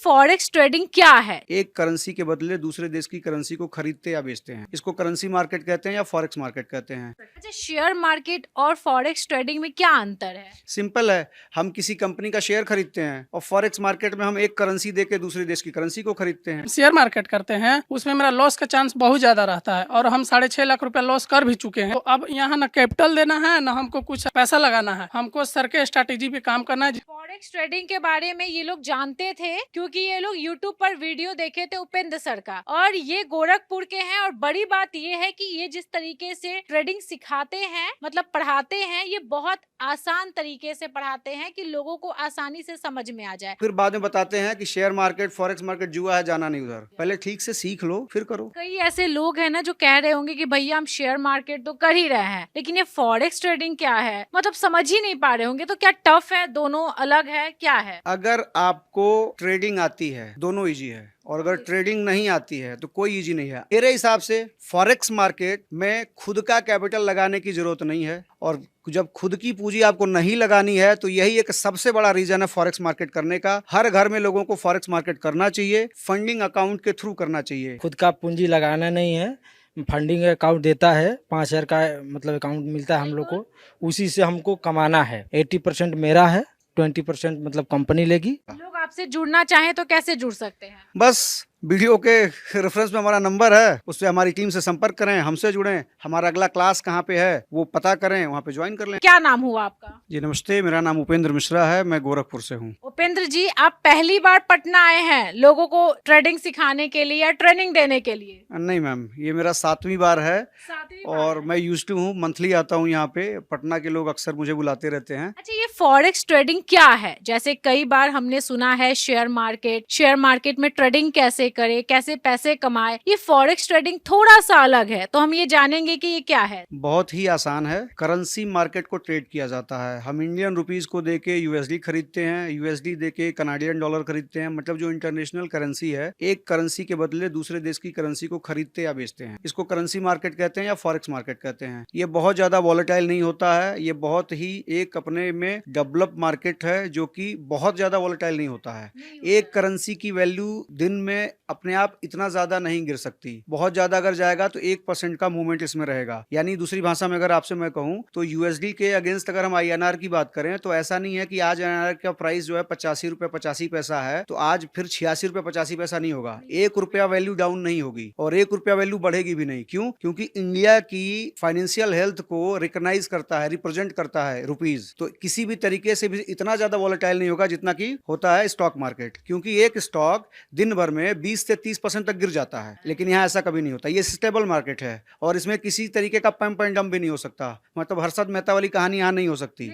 Forex trading क्या है? एक करेंसी के बदले दूसरे देश की करेंसी को खरीदते या बेचते हैं। इसको करेंसी मार्केट कहते हैं या फॉरेक्स मार्केट कहते हैं। अच्छा, शेयर मार्केट और फॉरेक्स ट्रेडिंग में क्या अंतर है? सिंपल है, हम किसी कंपनी का शेयर खरीदते हैं और फॉरेक्स मार्केट में हम एक करेंसी देके दूसरे देश की करेंसी को खरीदते हैं। शेयर मार्केट करते हैं उसमें मेरा लॉस का चांस बहुत ज्यादा रहता है और हम 6.5 लाख रुपया लॉस कर भी चुके हैं। तो अब यहाँ ना कैपिटल देना है ना हमको कुछ पैसा लगाना है, हमको सर के स्ट्रैटेजी पे काम करना है। फॉरेक्स ट्रेडिंग के बारे में ये लोग जानते थे क्योंकि ये लोग यूट्यूब पर वीडियो देखे थे उपेंद्र सर का, और ये गोरखपुर के हैं। और बड़ी बात ये है कि ये जिस तरीके से ट्रेडिंग सिखाते हैं, मतलब पढ़ाते हैं, ये बहुत आसान तरीके से पढ़ाते हैं कि लोगों को आसानी से समझ में आ जाए। फिर बाद में बताते हैं कि शेयर मार्केट फॉरेक्स मार्केट जुआ है, जाना नहीं उधर। पहले ठीक से सीख लो फिर करो। कई ऐसे लोग हैं ना जो कह रहे होंगे कि भैया हम शेयर मार्केट तो कर ही रहे हैं, लेकिन ये फॉरेक्स ट्रेडिंग क्या है, मतलब समझ ही नहीं पा रहे होंगे। तो क्या टफ है, दोनों अलग है, क्या है? अगर आपको ट्रेडिंग आती है दोनों इजी है, और अगर ट्रेडिंग नहीं आती है तो कोई इजी नहीं है। मेरे हिसाब से फॉरेक्स मार्केट में खुद का कैपिटल लगाने की जरूरत नहीं है, और जब खुद की पूंजी आपको नहीं लगानी है तो यही एक सबसे बड़ा रीजन है फॉरेक्स मार्केट करने का। हर घर में लोगों को फॉरेक्स मार्केट करना चाहिए, फंडिंग अकाउंट के थ्रू करना चाहिए। खुद का पूंजी लगाना नहीं है, फंडिंग अकाउंट देता है, 5,000 का मतलब अकाउंट मिलता है हम लोग को, उसी से हमको कमाना है। 80% मेरा है, 20% मतलब कंपनी लेगी। लोग आपसे जुड़ना चाहें तो कैसे जुड़ सकते हैं? बस वीडियो के रेफरेंस में हमारा नंबर है, उस पर हमारी टीम से संपर्क करें, हमसे जुड़ें, हमारा अगला क्लास कहाँ पे है वो पता करें, वहाँ पे ज्वाइन कर लें। क्या नाम हुआ आपका? जी नमस्ते, मेरा नाम उपेंद्र मिश्रा है, मैं गोरखपुर से हूँ। उपेंद्र जी, आप पहली बार पटना आए हैं लोगों को ट्रेडिंग सिखाने के लिए या ट्रेनिंग देने के लिए? नहीं मैम, ये मेरा 7वीं बार है सातवीं और बार है। मैं यूज्ड टू हूँ, मंथली आता हूँ यहाँ पे। पटना के लोग अक्सर मुझे बुलाते रहते हैं। अच्छा, ये फॉरेक्स ट्रेडिंग क्या है? जैसे कई बार हमने सुना है शेयर मार्केट में ट्रेडिंग कैसे करे, कैसे पैसे कमाए। ये फॉरेक्स ट्रेडिंग थोड़ा सा अलग है, तो हम ये जानेंगे कि ये क्या है। बहुत ही आसान है। करेंसी मार्केट को ट्रेड किया जाता है। हम इंडियन रुपीस को देके यूएसडी खरीदते हैं, यूएसडी देके कनाडियन डॉलर खरीदते हैं। मतलब जो इंटरनेशनल करेंसी है, एक करेंसी के बदले दूसरे देश की करेंसी को खरीदते या बेचते हैं। इसको करेंसी मार्केट कहते हैं या फॉरेक्स मार्केट कहते हैं। ये बहुत ज्यादा वॉलेटाइल नहीं होता है, ये बहुत ही एक अपने में डेवलप मार्केट है जो कि बहुत ज्यादा वॉलेटाइल नहीं होता है। एक करेंसी की वैल्यू दिन में अपने आप इतना ज्यादा नहीं गिर सकती। बहुत ज्यादा अगर जाएगा तो 1% का मूवमेंट इसमें रहेगा। यानी दूसरी भाषा में अगर आपसे मैं कहूं तो यूएसडी के अगेंस्ट अगर हम आईएनआर की बात करें तो ऐसा नहीं है कि आज आईएनआर का प्राइस जो है 85 रुपए 85 पैसा है तो आज फिर 86 रुपए 85 पैसा नहीं होगा। 1 रुपया वैल्यू डाउन नहीं होगी और 1 रुपया वैल्यू बढ़ेगी भी नहीं। क्यों? क्योंकि इंडिया की फाइनेंशियल हेल्थ को रिकॉग्नाइज करता है, रिप्रेजेंट करता है रुपीज। तो किसी भी तरीके से भी इतना ज्यादा वॉलेटाइल नहीं होगा जितना कि होता है स्टॉक मार्केट। क्योंकि एक स्टॉक दिन भर में 20 से 30% तक गिर जाता है, लेकिन यहाँ ऐसा कभी नहीं होता। ये स्टेबल मार्केट है और इसमें किसी तरीके का पंप एंड डंप भी नहीं हो सकता। मतलब हर्षद मेहता वाली कहानी यहाँ नहीं हो सकती।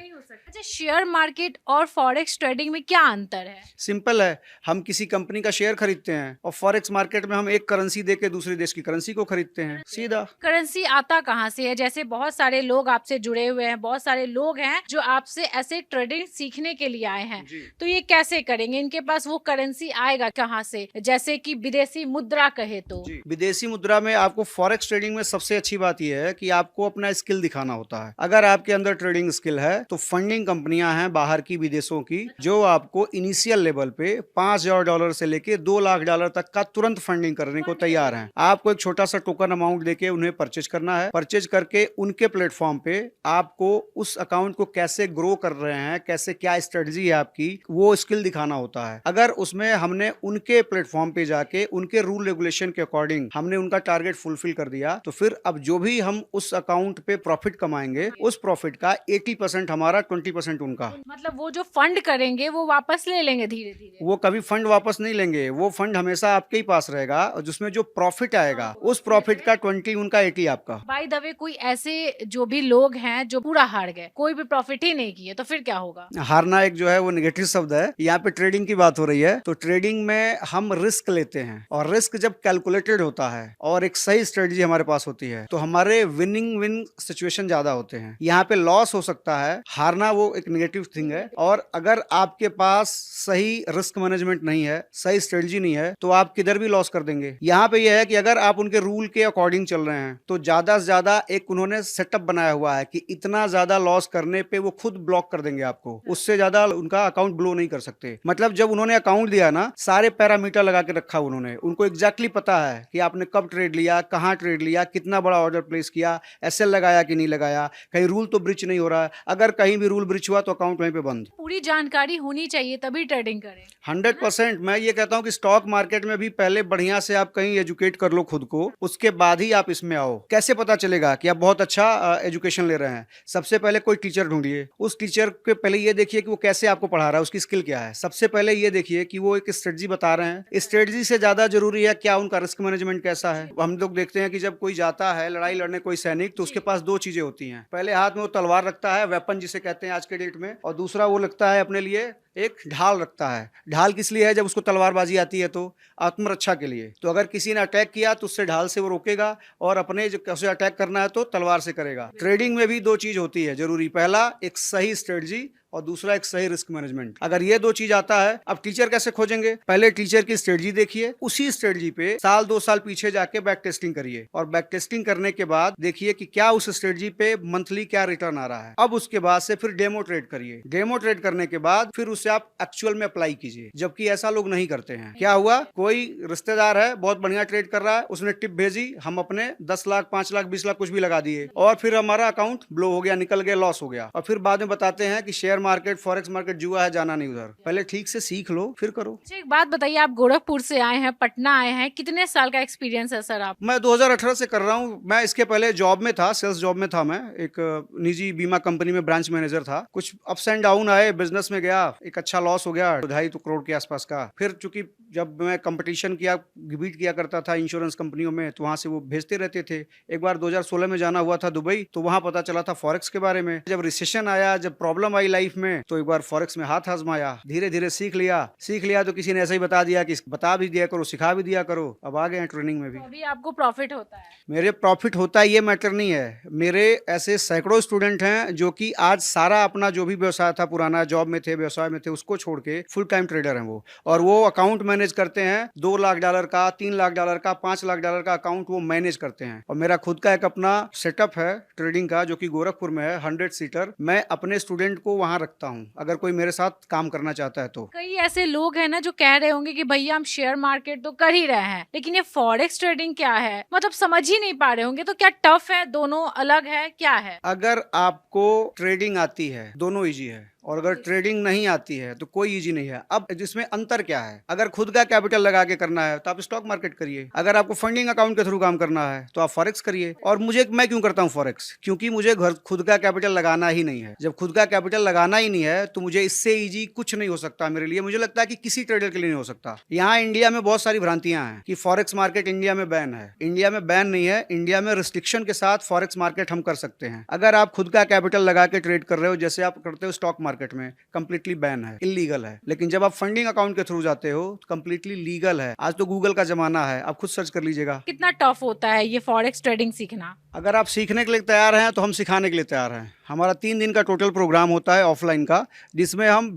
अच्छा, शेयर मार्केट और फॉरेक्स ट्रेडिंग में क्या अंतर है? सिंपल है, हम किसी कंपनी का शेयर खरीदते हैं और फॉरेक्स मार्केट में हम एक करेंसी देके दूसरे देश की करेंसी को खरीदते हैं, सीधा। करेंसी आता कहाँ से है? जैसे बहुत सारे लोग आपसे जुड़े हुए हैं, बहुत सारे लोग हैं जो आपसे ऐसे ट्रेडिंग सीखने के लिए आए हैं, तो ये कैसे करेंगे? इनके पास वो करेंसी आएगा कहाँ से? जैसे कि विदेशी मुद्रा कहे तो। विदेशी मुद्रा में आपको फॉरेक्स ट्रेडिंग में सबसे अच्छी बात यह है कि आपको अपना स्किल दिखाना होता है। अगर आपके अंदर ट्रेडिंग स्किल है तो फंडिंग कंपनियां हैं बाहर की, विदेशों की, जो आपको इनिशियल लेवल पे $5,000 से लेके $2 लाख तक का तुरंत फंडिंग करने को तैयार हैं। आपको एक छोटा सा टोकन अमाउंट देके उन्हें परचेज करना है। परचेज करके उनके प्लेटफॉर्म पे आपको उस अकाउंट को कैसे ग्रो कर रहे हैं, कैसे क्या स्ट्रेटजी है आपकी, वो स्किल दिखाना होता है। अगर उसमें हमने उनके प्लेटफॉर्म पे जाके उनके रूल रेगुलेशन के अकॉर्डिंग हमने उनका टारगेट फुलफिल कर दिया तो फिर अब जो भी हम उस अकाउंट पे प्रॉफिट कमाएंगे, उस प्रॉफिट का 80% हमारा, 20% उनका। मतलब वो जो फंड करेंगे वो वापस ले लेंगे धीरे धीरे? वो कभी फंड वापस नहीं लेंगे, वो फंड हमेशा आपके ही पास रहेगा और जिसमें जो प्रॉफिट आएगा उस प्रॉफिट का 20 उनका, 80 आपका। बाय द वे, कोई ऐसे जो भी लोग हैं जो पूरा हार गए, कोई भी प्रॉफिट ही नहीं किए, तो फिर क्या होगा? हारना एक जो है वो नेगेटिव शब्द है। यहाँ पे ट्रेडिंग की बात हो रही है तो ट्रेडिंग में हम रिस्क लेते लेते हैं और रिस्क जब कैलकुलेटेड होता है और एक सही स्ट्रेटजी हमारे पास होती है तो हमारे विन सिचुएशन ज्यादा होते हैं। यहाँ पे लॉस हो सकता है, हारना वो एक नेगेटिव थिंग है, और अगर आपके पास सही रिस्क मैनेजमेंट नहीं है, सही स्ट्रेटजी नहीं है, तो आप किधर भी लॉस कर देंगे। यहाँ पे ये है कि अगर आप उनके रूल के अकॉर्डिंग चल रहे हैं तो ज्यादा से ज्यादा एक उन्होंने सेटअप बनाया हुआ है कि इतना ज्यादा लॉस करने पे वो खुद ब्लॉक कर देंगे आपको, उससे ज्यादा उनका अकाउंट ब्लो नहीं कर सकते। मतलब जब उन्होंने अकाउंट दिया ना, सारे पैरामीटर लगा के रखा उन्होंने, उनको एग्जैक्टली पता है कि आपने कब ट्रेड लिया, कहाँ ट्रेड लिया, कितना बड़ा ऑर्डर प्लेस किया, एसएल लगाया कि नहीं लगाया, कहीं रूल तो ब्रिच नहीं हो रहा है। अगर कहीं भी रूल ब्रिच हुआ तो अकाउंट वहीं पे बंद। पूरी जानकारी होनी चाहिए तभी ट्रेडिंग करें। 100% मैं ये कहता हूं कि स्टॉक मार्केट में भी पहले बढ़िया से आप कहीं एजुकेट कर लो खुद को, उसके बाद ही आप इसमें आओ। कैसे पता चलेगा कि आप बहुत अच्छा एजुकेशन ले रहे हैं? सबसे पहले कोई टीचर ढूंढिए, उस टीचर के पहले ये देखिए कि वो कैसे आपको पढ़ा रहा है, उसकी स्किल क्या है। सबसे पहले ये देखिए कि वो एक स्ट्रेटजी बता रहे हैं, स्ट्रेटजी से ज्यादा जरूरी है क्या उनका रिस्क मैनेजमेंट कैसा है। हम लोग देखते हैं कि जब कोई जाता है लड़ाई लड़ने, कोई सैनिक, तो उसके पास दो चीजें होती हैं। पहले हाथ में वो तलवार रखता है, वेपन जिसे कहते हैं आज के डेट में, और दूसरा वो लगता है अपने लिए एक ढाल रखता है। ढाल किस लिए है? जब उसको तलवारबाजी आती है तो आत्मरक्षा के लिए। तो अगर किसी ने अटैक किया तो उससे ढाल से वो रोकेगा, और अपने जो कैसे अटैक करना है तो तलवार से करेगा। ट्रेडिंग में भी दो चीज होती है जरूरी, पहला एक सही स्ट्रेटजी और दूसरा एक सही रिस्क मैनेजमेंट। अगर ये दो चीज आता है, अब टीचर कैसे खोजेंगे? पहले टीचर की स्ट्रेटजी देखिए, उसी स्ट्रेटजी पे साल 2 साल पीछे जाके बैक टेस्टिंग करिए, और बैक टेस्टिंग करने के बाद देखिए कि क्या उस स्ट्रेटजी पे मंथली क्या रिटर्न आ रहा है। अब उसके बाद से फिर डेमो ट्रेड करिए, डेमो ट्रेड करने के बाद फिर उसे आप एक्चुअल में अप्लाई कीजिए, जबकि ऐसा लोग नहीं करते हैं। क्या हुआ, कोई रिश्तेदार है बहुत बढ़िया ट्रेड कर रहा है, उसने टिप भेजी, हम अपने 10 लाख 5 लाख 20 लाख कुछ भी लगा दिए, और फिर हमारा अकाउंट ब्लो हो गया, निकल गया, लॉस हो गया। और फिर बाद में बताते हैं कि शेयर मार्केट फॉरेक्स मार्केट जुआ है, जाना नहीं उधर। पहले ठीक से सीख लो फिर करो। अच्छा, एक बात बताइए, आप गोरखपुर से आए हैं, पटना आए हैं, कितने साल का एक्सपीरियंस है सर आप? मैं 2018 से कर रहा हूँ। मैं इसके पहले जॉब में था, सेल्स जॉब में था। मैं एक निजी बीमा कंपनी में ब्रांच मैनेजर था। कुछ अप्स एंड डाउन आए, बिजनेस में गया, एक अच्छा लॉस हो गया 2.5 करोड़ के आसपास का। फिर चूंकि जब मैं कंपटीशन बीट किया करता था इंश्योरेंस कंपनियों में, तो वहां से वो भेजते रहते थे। एक बार 2016 में जाना हुआ था दुबई, तो वहां पता चला था फॉरेक्स के बारे में। जब रिसेशन आया, जब प्रॉब्लम आई लाइफ में, तो एक बार फॉरेक्स में हाथ आजमाया, धीरे धीरे सीख लिया तो किसी ने ऐसा ही बता दिया कि बता भी दिया करो, सिखा भी दिया करो। अब आ गए हैं ट्रेनिंग में भी। तो अभी आपको प्रॉफिट होता है? मेरे प्रॉफिट होता है ये मैटर नहीं है। मेरे ऐसे सैकड़ों स्टूडेंट हैं जो कि आज सारा अपना जो भी व्यवसाय था, पुराना जॉब में थे, व्यवसाय में थे, उसको छोड़ के फुल टाइम ट्रेडर हैं वो। और वो अकाउंट मैनेज करते हैं, $2 लाख का, $3 लाख का, $5 लाख का अकाउंट वो मैनेज करते हैं। और मेरा खुद का एक अपना सेटअप है ट्रेडिंग का, जो कि गोरखपुर में है, 100 सीटर। मैं अपने स्टूडेंट को वहां रखता हूं, अगर कोई मेरे साथ काम करना चाहता है तो। कई ऐसे लोग हैं ना जो कह रहे होंगे कि भैया हम शेयर मार्केट तो कर ही रहे हैं, लेकिन ये फॉरेक्स ट्रेडिंग क्या है, मतलब समझ ही नहीं पा रहे होंगे। तो क्या टफ है, दोनों अलग है, क्या है? अगर आपको ट्रेडिंग आती है, दोनों इजी है, और अगर ट्रेडिंग नहीं आती है तो कोई इजी नहीं है। अब जिसमें अंतर क्या है? अगर खुद का कैपिटल लगा के करना है तो आप स्टॉक मार्केट करिए, अगर आपको फंडिंग अकाउंट के थ्रू काम करना है तो आप फॉरेक्स करिए। और मैं क्यों करता हूँ फॉरेक्स? क्योंकि मुझे खुद का कैपिटल लगाना ही नहीं है। जब खुद का कैपिटल लगाना ही नहीं है तो मुझे इससे इजी कुछ नहीं हो सकता मेरे लिए। मुझे लगता है कि किसी ट्रेडर के लिए नहीं हो सकता। यहाँ इंडिया में बहुत सारी भ्रांतियां हैं कि फॉरेक्स मार्केट इंडिया में बैन है। इंडिया में बैन नहीं है, इंडिया में रिस्ट्रिक्शन के साथ फॉरेक्स मार्केट हम कर सकते हैं। अगर आप खुद का कैपिटल लगा के ट्रेड कर रहे हो, जैसे आप करते हो स्टॉक मार्केट में, कंप्लीटली बैन है, इलीगल है। लेकिन जब आप फंडिंग अकाउंट के थ्रू जाते हो तो कंप्लीटली लीगल है। आज तो गूगल का जमाना है, आप खुद सर्च कर लीजिएगा। कितना टफ होता है ये फॉरेक्स ट्रेडिंग सीखना? अगर आप सीखने के लिए तैयार हैं तो हम सिखाने के लिए तैयार हैं। हमारा 3 दिन का टोटल प्रोग्राम होता है ऑफलाइन का, जिसमें हम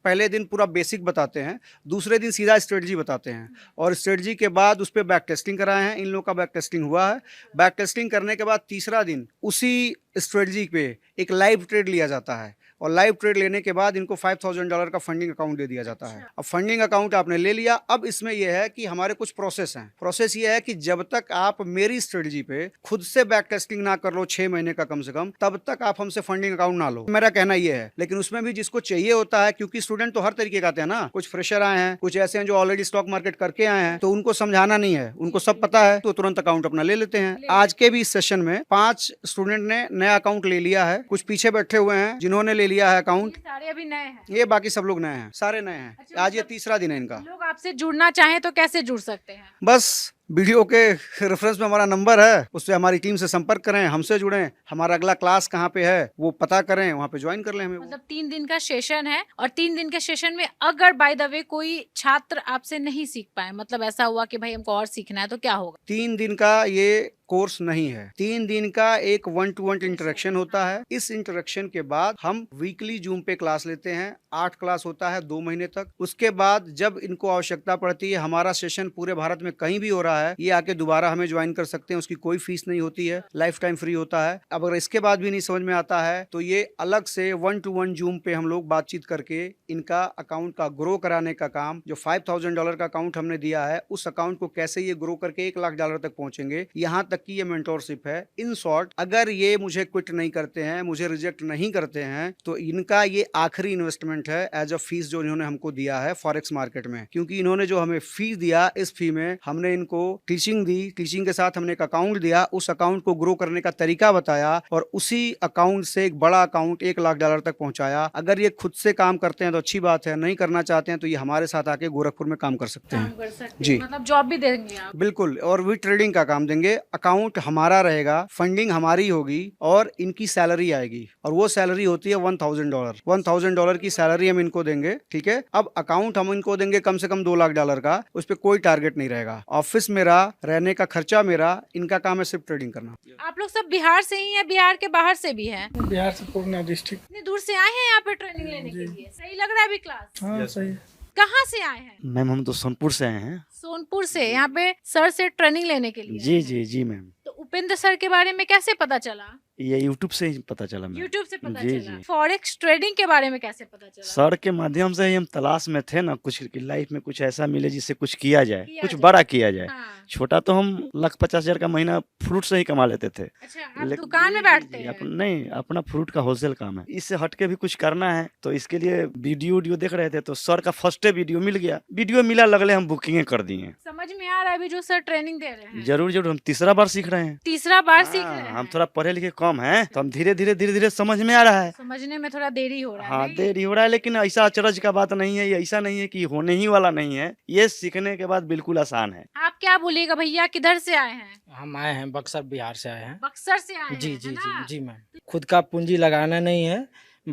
पहले दिन पूरा बेसिक बताते हैं, दूसरे दिन सीधा स्ट्रेटजी बताते हैं, और स्ट्रेटजी के बाद उस पर बैक टेस्टिंग कराए हैं। इन लोगों का बैक टेस्टिंग हुआ है। बैक टेस्टिंग करने के बाद तीसरा दिन उसी स्ट्रेटजी पे एक लाइव ट्रेड लिया जाता है, और लाइव ट्रेड लेने के बाद इनको $5,000 का फंडिंग अकाउंट दे दिया जाता है। अब फंडिंग अकाउंट आपने ले लिया। अब इसमें यह है कि हमारे कुछ प्रोसेस हैं। प्रोसेस ये है कि जब तक आप मेरी स्ट्रेटजी पे खुद से बैक टेस्टिंग ना कर लो 6 महीने का कम से कम, तब तक आप हमसे फंडिंग अकाउंट ना लो। मेरा कहना यह है। लेकिन उसमें भी जिसको चाहिए होता है, क्योंकि स्टूडेंट तो हर तरीके का आते हैं ना, कुछ फ्रेशर आए हैं, कुछ ऐसे हैं जो ऑलरेडी स्टॉक मार्केट करके आए हैं, तो उनको समझाना नहीं है, उनको सब पता है, तो तुरंत अकाउंट अपना ले लेते हैं। आज के भी इस सेशन में 5 स्टूडेंट ने नया अकाउंट ले लिया है। कुछ पीछे बैठे हुए हैं जिन्होंने ले लिया है अकाउंट। सारे अभी नए हैं? ये बाकी सब लोग नए हैं, सारे नए हैं। अच्छा, आज ये तीसरा दिन है इनका। लोग आपसे जुड़ना चाहें तो कैसे जुड़ सकते हैं? बस वीडियो के रेफरेंस में हमारा नंबर है, उससे हमारी टीम से संपर्क करें, हमसे जुड़ें, हमारा अगला क्लास कहाँ पे है वो पता करें, वहाँ पे ज्वाइन कर लें हमें। मतलब 3 दिन का सेशन है और 3 दिन के सेशन में अगर बाय द वे कोई छात्र आपसे नहीं सीख पाए, मतलब ऐसा हुआ कि भाई हमको और सीखना है, तो क्या होगा? 3 दिन का ये कोर्स नहीं है, 3 दिन का एक 1-to-1 इंटरेक्शन होता है। इस इंटरेक्शन के बाद हम वीकली जूम पे क्लास लेते हैं, 8 क्लास होता है 2 महीने तक। उसके बाद जब इनको आवश्यकता पड़ती है, हमारा सेशन पूरे भारत में कहीं भी हो रहा है, ये आके दोबारा हमें ज्वाइन कर सकते हैं, उसकी कोई फीस नहीं होती है, लाइफ टाइम फ्री होता है। अब अगर इसके बाद भी नहीं समझ में आता है तो ये अलग से 1-to-1 जूम पे हम लोग बातचीत करके इनका अकाउंट का ग्रो कराने का काम, जो $5,000 का अकाउंट हमने दिया है, उस अकाउंट को कैसे ये ग्रो करके $1,00,000 तक पहुंचेंगे, यहाँ तक कि ये मेंटोरशिप है। इन शॉर्ट, अगर ये मुझे क्विट नहीं करते हैं, मुझे रिजेक्ट नहीं करते हैं, तो इनका ये आखिरी इन्वेस्टमेंट है एज अ फीस जो इन्होंने हमको दिया है फॉरेक्स मार्केट में। क्योंकि इन्होंने जो हमें फी दिया, इस फी में हमने इनको टीचिंग दी, टीचिंग के साथ हमने एक अकाउंट दिया, उस अकाउंट को ग्रो करने का तरीका बताया और उसी अकाउंट से एक बड़ा अकाउंट $1,00,000 तक पहुंचाया। अगर ये खुद से काम करते हैं तो अच्छी बात है, नहीं करना चाहते हैं तो ये हमारे साथ आके गोरखपुर में काम कर सकते हैं। कर सकते जी। हैं, मतलब जॉब भी देंगे आप? बिल्कुल, और भी ट्रेडिंग का काम देंगे। अकाउंट हमारा रहेगा, फंडिंग हमारी होगी और इनकी सैलरी आएगी, और वो सैलरी होती है $1,000। $1,000 की सैलरी हम इनको देंगे, ठीक है। अब अकाउंट हम इनको देंगे कम से कम $2,00,000 का, उस पर कोई टारगेट नहीं रहेगा। ऑफिस मेरा, रहने का खर्चा मेरा, इनका काम है सिर्फ ट्रेडिंग करना। आप लोग सब बिहार से ही हैं, बिहार के बाहर से भी हैं? बिहार से पूर्णिया डिस्ट्रिक्ट। इतनी दूर से आए हैं यहाँ पे ट्रेनिंग लेने के लिए? सही लग रहा है अभी क्लास? हाँ सही है। कहाँ से आए हैं? मैम हम तो सोनपुर से आए हैं। सोनपुर से यहाँ पे सर से ट्रेनिंग लेने के लिए? जी जी जी मैम, तो उपेंद्र सर के बारे में कैसे पता चला? ये यूट्यूब से ही पता चला मैम। यूट्यूब से पता जी, चला। जी। फॉरेक्स ट्रेडिंग के बारे में कैसे पता चला? सर के माध्यम से ही हम तलाश में थे ना, कुछ लाइफ में कुछ ऐसा मिले जिससे कुछ किया जाए, किया कुछ जाए। बड़ा किया जाए। हाँ। छोटा तो हम $1,50,000 का महीना फ्रूट से ही कमा लेते थे। अच्छा, आप लेकिन- दुकान में बैठते हैं? नहीं, अपना फ्रूट का होलसेल काम है। इससे हटके भी कुछ करना है तो इसके लिए वीडियो देख रहे थे तो सर का फर्स्ट वीडियो मिल गया। वीडियो मिला, लगले हम बुकिंग कर दिए। समझ में आ रहा है अभी जो सर ट्रेनिंग दे रहे हैं? जरूर जरूर, हम तीसरा बार सीख रहे हैं। तीसरा बार सीख हाँ, रहे हैं? हम थोड़ा पढ़े लिखे कम हैं तो हम धीरे धीरे समझ में आ रहा है। समझने में थोड़ा देरी हो रहा है। हाँ नहीं? देरी हो रहा है, लेकिन ऐसा अचरज का बात नहीं है, ये ऐसा नहीं है कि होने ही वाला नहीं है, ये सीखने के बाद बिल्कुल आसान है। आप क्या बोलिएगा भैया, किधर से आए हैं? हम आए हैं बक्सर, बिहार से आए हैं। बक्सर से आए जी हैं, जी है जी ना? जी मैम। खुद का पूंजी लगाना नहीं है,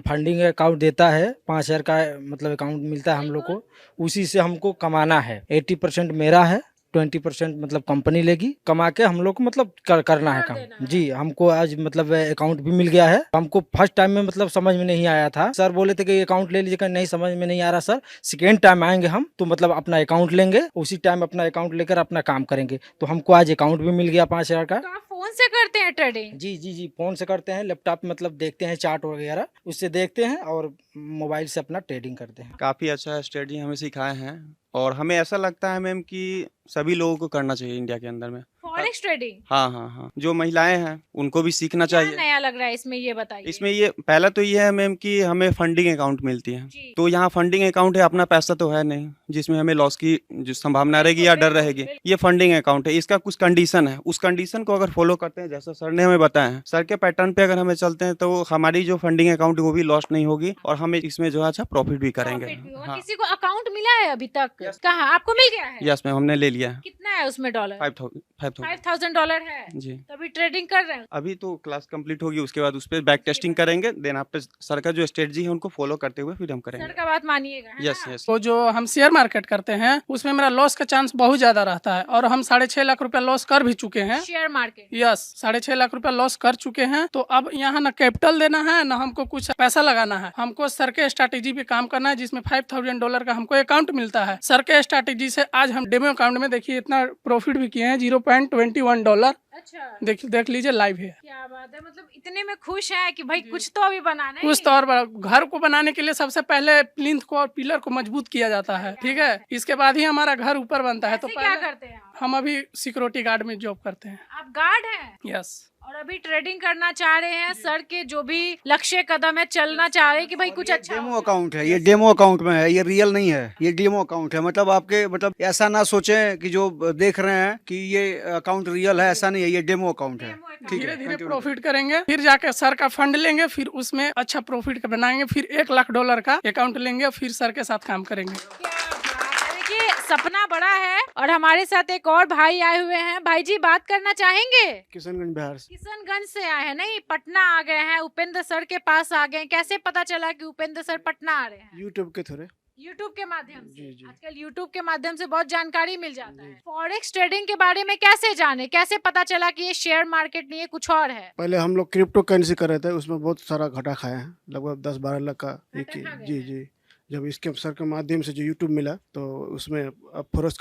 फंडिंग अकाउंट देता है, 5,000 का मतलब अकाउंट मिलता है हम लोग को, उसी से हमको कमाना है। 80% मेरा है, 20% मतलब कंपनी लेगी, कमा के हम लोग को मतलब करना है कर देना काम। है। जी, हमको आज मतलब अकाउंट भी मिल गया है। हमको फर्स्ट टाइम में मतलब समझ में नहीं आया था, सर बोले थे कि अकाउंट ले लीजिएगा, नहीं समझ में नहीं आ रहा सर, सेकेंड टाइम आएंगे हम तो मतलब अपना अकाउंट लेंगे, उसी टाइम अपना अकाउंट लेकर अपना काम करेंगे। तो हमको आज अकाउंट भी मिल गया 5,000 का। तो आप फोन से करते हैं ट्रेडिंग? जी जी जी, फोन से करते हैं, लैपटॉप मतलब देखते हैं चार्ट वगैरह, उससे देखते हैं और मोबाइल से अपना ट्रेडिंग करते हैं। काफ़ी अच्छा स्ट्रेटजी हमें सिखाए हैं और हमें ऐसा लगता है मैम कि सभी लोगों को करना चाहिए इंडिया के अंदर में। फॉरेक्स ट्रेडिंग हाँ हाँ हाँ, जो महिलाएं हैं उनको भी सीखना क्या चाहिए। नया लग रहा है इसमें, ये बताइए। इसमें ये पहला तो ये है मैम कि हमें फंडिंग अकाउंट मिलती है, जी। तो यहाँ फंडिंग अकाउंट है, अपना पैसा तो है नहीं जिसमें हमें लॉस की जो संभावना रहेगी या डर रहेगी। ये फंडिंग अकाउंट है, इसका कुछ कंडीशन है, उस कंडीशन को अगर फॉलो करते हैं जैसा सर ने हमें बताया है, सर के पैटर्न पे अगर हमें चलते हैं तो हमारी जो फंडिंग अकाउंट वो भी लॉस नहीं होगी और हमें इसमें जो है अच्छा प्रॉफिट भी करेंगे। Profit भी होगा। हाँ किसी को अकाउंट मिला है अभी तक? कहाँ आपको मिल गया है? यस मैम, हमने ले लिया है। कितना है उसमें डॉलर? 5,000 $5,000 है। जी। तभी ट्रेडिंग कर रहे हैं? अभी तो क्लास कंप्लीट होगी, उसके बाद उस पर बैक टेस्टिंग करेंगे, देन आप पे सर का जो स्ट्रेटजी है उनको फॉलो करते हुए फिर हम सर करेंगे। का बात मानिएगा, है यस ना? यस। तो जो हम शेयर मार्केट करते हैं उसमें मेरा लॉस का चांस बहुत ज्यादा रहता है और हम 6.5 लाख रुपया लॉस कर भी चुके हैं। Share market? यस, 6.5 लाख रुपया लॉस कर चुके हैं। तो अब यहाँ ना कैपिटल देना है ना हमको कुछ पैसा लगाना है, हमको सर के स्ट्रैटेजी पे काम करना है जिसमें $5,000 का हमको अकाउंट मिलता है। सर के स्ट्रैटेजी से आज हम डेमो अकाउंट में देखिए इतना प्रॉफिट भी किए हैं, $0.21। अच्छा, देख लीजिए, लाइव है। क्या बात है, मतलब इतने में खुश है कि भाई कुछ तो अभी बनाना है। कुछ तो और घर को बनाने के लिए सबसे पहले प्लिंथ को और पिलर को मजबूत किया जाता है, ठीक है, इसके बाद ही हमारा घर ऊपर बनता है। तो ऐसे क्या पहले करते हैं आप? हम अभी सिक्योरिटी गार्ड में जॉब करते हैं। आप गार्ड हैं यस। और अभी ट्रेडिंग करना चाह रहे हैं, सर के जो भी लक्ष्य कदम है चलना चाह रहे हैं कि भाई कुछ अच्छा डेमो हो। अकाउंट है, ये डेमो अकाउंट में है, ये रियल नहीं है, ये डेमो अकाउंट है। मतलब आपके मतलब ऐसा ना सोचें कि जो देख रहे हैं कि ये अकाउंट रियल है, ऐसा नहीं है, ये डेमो अकाउंट है। Demo account। ठीक धीरे है, धीरे continue। प्रॉफिट करेंगे, फिर जाके सर का फंड लेंगे, फिर उसमें अच्छा प्रॉफिट बनाएंगे, फिर $1 लाख का अकाउंट लेंगे, फिर सर के साथ काम करेंगे। क्या बात है। देखिए सपना बड़ा है और हमारे साथ एक और भाई आए हुए हैं। भाई जी बात करना चाहेंगे? किशनगंज बिहार से। किशनगंज से आए हैं, नहीं पटना आ गए हैं, उपेंद्र सर के पास आ गए हैं। कैसे पता चला कि उपेंद्र सर पटना आ रहे हैं? यूट्यूब के थ्रू। यूट्यूब के माध्यम से। जी, जी। आजकल यूट्यूब के माध्यम से बहुत जानकारी मिल जाता जी। है। फॉरेक्स ट्रेडिंग के बारे में कैसे जाने, कैसे पता चला कि ये शेयर मार्केट नहीं है कुछ और है? पहले हम लोग क्रिप्टो करेंसी कर रहे थे, उसमें बहुत सारा घाटा खाए हैं, लगभग 10-12 लाख का एक घाटा खा गए जी हैं। जी। जब इसके सर के माध्यम से जो यूट्यूब मिला तो उसमें अब फॉरेक्स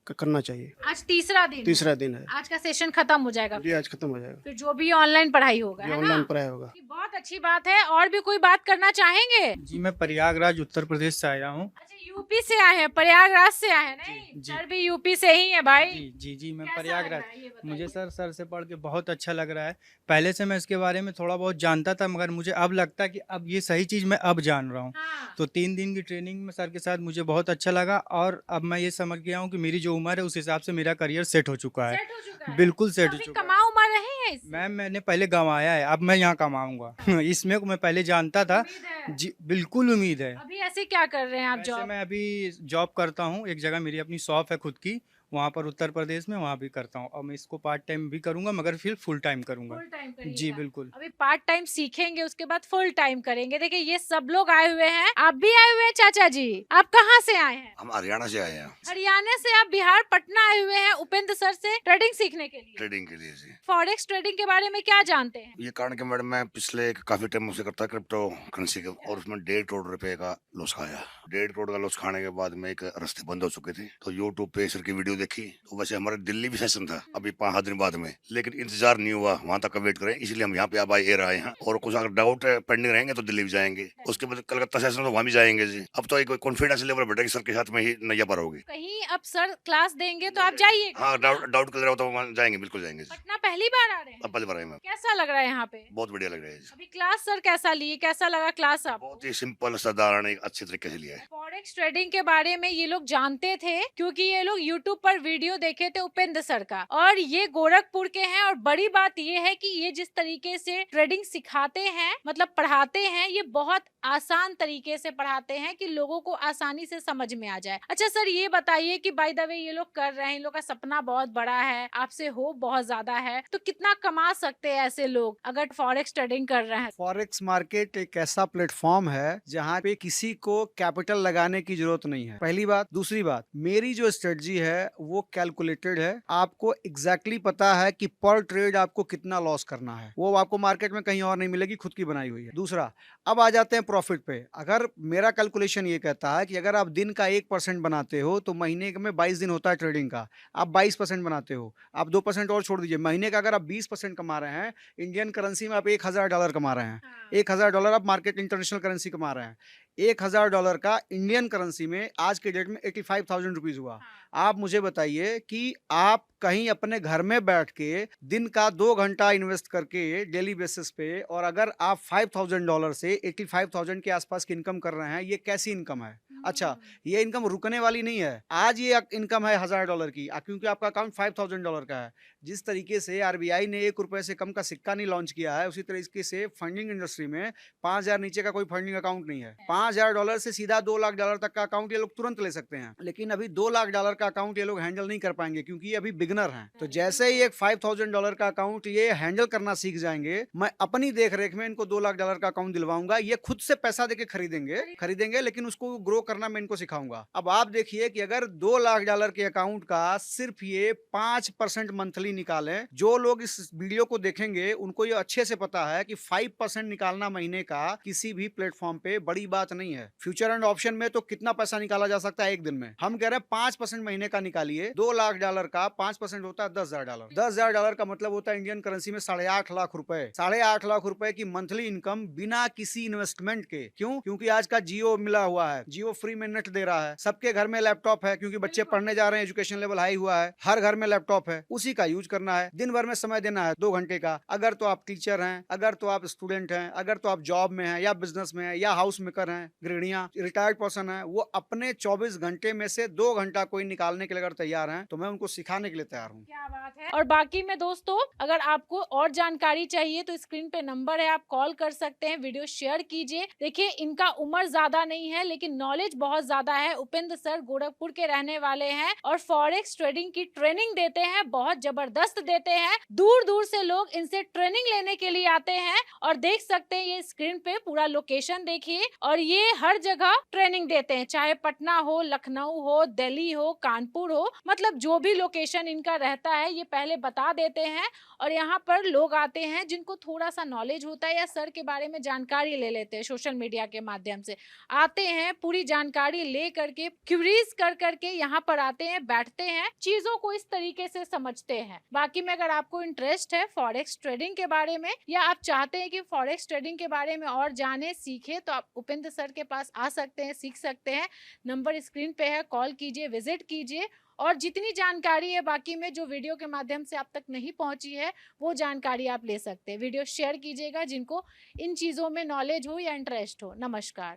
करना चाहिए। आज तीसरा दिन है। तीसरा दिन है आज का सेशन खत्म हो जाएगा, जी, आज खत्म हो जाएगा। फिर जो भी ऑनलाइन पढ़ाई होगा, ये है ऑनलाइन ना? पढ़ाई होगा। ये बहुत अच्छी बात है। और भी कोई बात करना चाहेंगे? जी मैं प्रयागराज उत्तर प्रदेश से आया हूँ। अच्छा, यूपी से आए हैं, प्रयागराज से आए हैं? नहीं, जी। सर भी यूपी से ही है भाई। जी मैं कैसा लग प्रयागराज। रहा है ये बताइए? मुझे सर से पढ़ के बहुत अच्छा लग रहा है। पहले से मैं इसके बारे में थोड़ा बहुत जानता था, मगर मुझे अब लगता है कि अब ये सही चीज़ मैं अब जान रहा हूँ। हाँ। तो 3 दिन की ट्रेनिंग में सर के साथ मुझे बहुत अच्छा लगा और अब मैं ये समझ गया हूँ कि मेरी जो उम्र है उस हिसाब से मेरा करियर सेट हो चुका है। सेट हो चुका है? बिल्कुल सेट तो हो अभी चुका है। कमा उमा रहे हैं इससे? मैम मैंने पहले गंवाया है, अब मैं यहाँ कमाऊंगा। इसमें मैं पहले जानता था। उम्मीद है? जी बिल्कुल उम्मीद है। अभी ऐसे क्या कर रहे हैं आप वैसे जॉब? मैं अभी जॉब करता हूँ, एक जगह मेरी अपनी शॉप है खुद की, वहाँ पर उत्तर प्रदेश में, वहाँ भी करता हूँ। और मैं इसको पार्ट टाइम भी करूँगा, मगर फिर फुल टाइम करूँगा। फुल टाइम जी करिएगा। बिल्कुल। अभी पार्ट टाइम सीखेंगे, उसके बाद फुल टाइम करेंगे। देखिए ये सब लोग आए हुए हैं, आप भी आए हुए हैं चाचा जी। आप कहाँ से आए हैं? हम हरियाणा से आए हैं हरियाणा से। आप बिहार पटना आए हुए हैं उपेंद्र सर से ट्रेडिंग सीखने के लिए। ट्रेडिंग के लिए जी। फॉरेक्स ट्रेडिंग के बारे में क्या जानते हैं? ये कारण कि मैडम मैं पिछले काफी टाइम से करता क्रिप्टो करेंसी के, और उसमें 1.5 करोड़ रुपए का लॉस खाया। 1.5 करोड़ का लॉस खाने के बाद में एक रास्ते बंद हो चुके थे, तो यूट्यूब पे सर की वीडियो देखी। तो वैसे हमारे दिल्ली भी सेशन था अभी 5 दिन बाद में, लेकिन इंतजार नहीं हुआ, वहां तक वेट करें, इसलिए हम यहाँ पे अब एयर आए हैं। और कुछ अगर डाउट पेंडिंग रहेंगे तो दिल्ली भी जाएंगे, उसके बाद कलकत्ता सेशन तो वहाँ भी जाएंगे जी। अब तो एक कॉन्फिडेंस लेवल बढ़ेगा, सर के साथ में ही नैया पार होगी। कहीं अब सर क्लास देंगे तो आप जाइएगा? हाँ, डाउट क्लियर हो तो वहाँ जाएंगे, बिल्कुल जाएंगे जी। पटना पहली बार आ रहे हैं? अब पहली बार आए मैम, कैसा लग रहा है यहाँ पे? बहुत बढ़िया लग रहा है जी। अभी क्लास सर कैसा लिए, कैसा लगा क्लास आपको? बहुत ही सिंपल साधारण एक अच्छे तरीके से लिया है। फॉरेक्स ट्रेडिंग के बारे में ये लोग जानते थे क्योंकि ये लोग यूट्यूब पर वीडियो देखे थे उपेंद्र सर का, और ये गोरखपुर के हैं। और बड़ी बात ये है कि ये जिस तरीके से ट्रेडिंग सिखाते हैं, मतलब पढ़ाते हैं, ये बहुत आसान तरीके से पढ़ाते हैं कि लोगों को आसानी से समझ में आ जाए। अच्छा सर ये बताइए कि बाय द वे ये लोग कर रहे हैं, इन लोग का सपना बहुत बड़ा है, आपसे होप बहुत ज्यादा है, तो कितना कमा सकते हैं ऐसे लोग अगर फॉरेक्स ट्रेडिंग कर रहे हैं? फॉरेक्स मार्केट एक ऐसा प्लेटफॉर्म है जहाँ पे किसी को कैपिटल लगाने की जरूरत नहीं है, पहली बात। दूसरी बात, मेरी जो स्ट्रेटजी है वो कैलकुलेटेड है। आपको एग्जैक्टली पता है कि पर ट्रेड आपको कितना लॉस करना है, वो आपको मार्केट में कहीं और नहीं मिलेगी, खुद की बनाई हुई है। दूसरा, अब आ जाते हैं प्रॉफिट पे। अगर मेरा कैलकुलेशन ये कहता है कि अगर आप दिन का 1% बनाते हो तो महीने में 22 दिन होता है ट्रेडिंग का, आप 22% बनाते हो, आप 2% और छोड़ दीजिए, महीने का अगर आप 20% कमा रहे हैं, इंडियन करेंसी में आप $1000 कमा रहे हैं। हाँ। $1000 आप मार्केट इंटरनेशनल करेंसी कमा रहे हैं। $1000 का इंडियन करेंसी में आज के डेट में 85,000 रुपीज हुआ। आप मुझे बताइए कि आप कहीं अपने घर में बैठ के दिन का 2 घंटा इन्वेस्ट करके डेली बेसिस पे, और अगर आप $5,000 से 85,000 के आसपास की इनकम कर रहे हैं, ये कैसी इनकम है? अच्छा, ये इनकम रुकने वाली नहीं है। आज ये इनकम है $1000 की, क्योंकि आपका अकाउंट $5,000 का है। जिस तरीके से आरबीआई ने ₹1 से कम का सिक्का नहीं लॉन्च किया है, उसी तरीके से फंडिंग इंडस्ट्री में 5,000 नीचे का कोई फंडिंग अकाउंट नहीं है। $5,000 से सीधा $2 लाख तक का अकाउंट ये लोग तुरंत ले सकते हैं, लेकिन अभी $2 लाख का अकाउंट ये लोग हैंडल नहीं कर पाएंगे क्योंकि ये अभी बिगनर हैं। तो जैसे ही एक $5,000 का अकाउंट ये हैंडल करना सीख जाएंगे, मैं अपनी देख रेख में इनको $2 लाख का अकाउंट दिलवाऊंगा। ये खुद से पैसा देके खरीदेंगे, लेकिन उसको ग्रो करना मैं इनको सिखाऊंगा। अब आप देखिए कि अगर $2 लाख के अकाउंट का सिर्फ ये 5% मंथली निकालें, जो लोग इस वीडियो को देखेंगे उनको ये अच्छे से पता है कि 5% निकालना महीने का किसी भी प्लेटफॉर्म पे बड़ी बात नहीं है। फ्यूचर एंड ऑप्शन में तो कितना पैसा निकाला जा सकता है एक दिन में, हम कह रहे हैं 5% महीने का निकालिए। $2 लाख का 5% होता है $10,000। $10,000 का मतलब होता है इंडियन करेंसी में 8.5 लाख रुपए। 8.5 लाख रुपए की मंथली इनकम बिना किसी इन्वेस्टमेंट के। क्यों? क्योंकि आज का जियो मिला हुआ है, जियो फ्री में नेट दे रहा है, सबके घर में लैपटॉप है क्योंकि बच्चे पढ़ने जा रहे हैं, एजुकेशन लेवल हाई हुआ है, हर घर में लैपटॉप है, उसी का यूज करना है। दिन भर में समय देना है 2 घंटे का। अगर तो आप टीचर हैं, अगर तो आप स्टूडेंट हैं, अगर तो आप जॉब में हैं या बिजनेस में हैं या हाउस मेकर हैं, गृहिणियां, रिटायर्ड पर्सन है, वो अपने 24 घंटे में से 2 घंटा कोई निकालने के लिए अगर तैयार हैं तो मैं उनको सिखाने के लिए तैयार हूँ। क्या बात है। और बाकी में दोस्तों, अगर आपको और जानकारी चाहिए तो स्क्रीन पे नंबर है, आप कॉल कर सकते हैं, वीडियो शेयर कीजिए। देखिए, इनका उम्र ज्यादा नहीं है लेकिन नॉलेज बहुत ज्यादा है। उपेंद्र सर गोरखपुर के रहने वाले हैं और फॉरेक्स ट्रेडिंग की ट्रेनिंग देते हैं, बहुत जबरदस्त देते हैं। दूर दूर से लोग इनसे ट्रेनिंग लेने के लिए आते हैं और देख सकते हैं ये स्क्रीन पे पूरा लोकेशन देखिए। और ये हर जगह ट्रेनिंग देते हैं, चाहे पटना हो, लखनऊ हो, दिल्ली हो, कानपुर हो, मतलब जो भी लोकेशन इनका रहता है ये पहले बता देते हैं। और यहाँ पर लोग आते हैं जिनको थोड़ा सा नॉलेज होता है या सर के बारे में जानकारी ले लेते हैं, सोशल मीडिया के माध्यम से आते हैं, पूरी जानकारी ले करके क्यूरीज कर करके यहाँ पर आते हैं, बैठते हैं, चीजों को इस तरीके से समझते हैं। बाकी में अगर आपको इंटरेस्ट है फॉरेक्स ट्रेडिंग के बारे में या आप चाहते हैं कि फॉरेक्स ट्रेडिंग के बारे में और जाने सीखे, तो आप उपेंद्र सर के पास आ सकते हैं, सीख सकते हैं। नंबर स्क्रीन पे है, कॉल कीजिए, विजिट कीजिए। और जितनी जानकारी है बाकी में जो वीडियो के माध्यम से आप तक नहीं पहुंची है वो जानकारी आप ले सकते हैं। वीडियो शेयर कीजिएगा जिनको इन चीजों में नॉलेज हो या इंटरेस्ट हो। नमस्कार।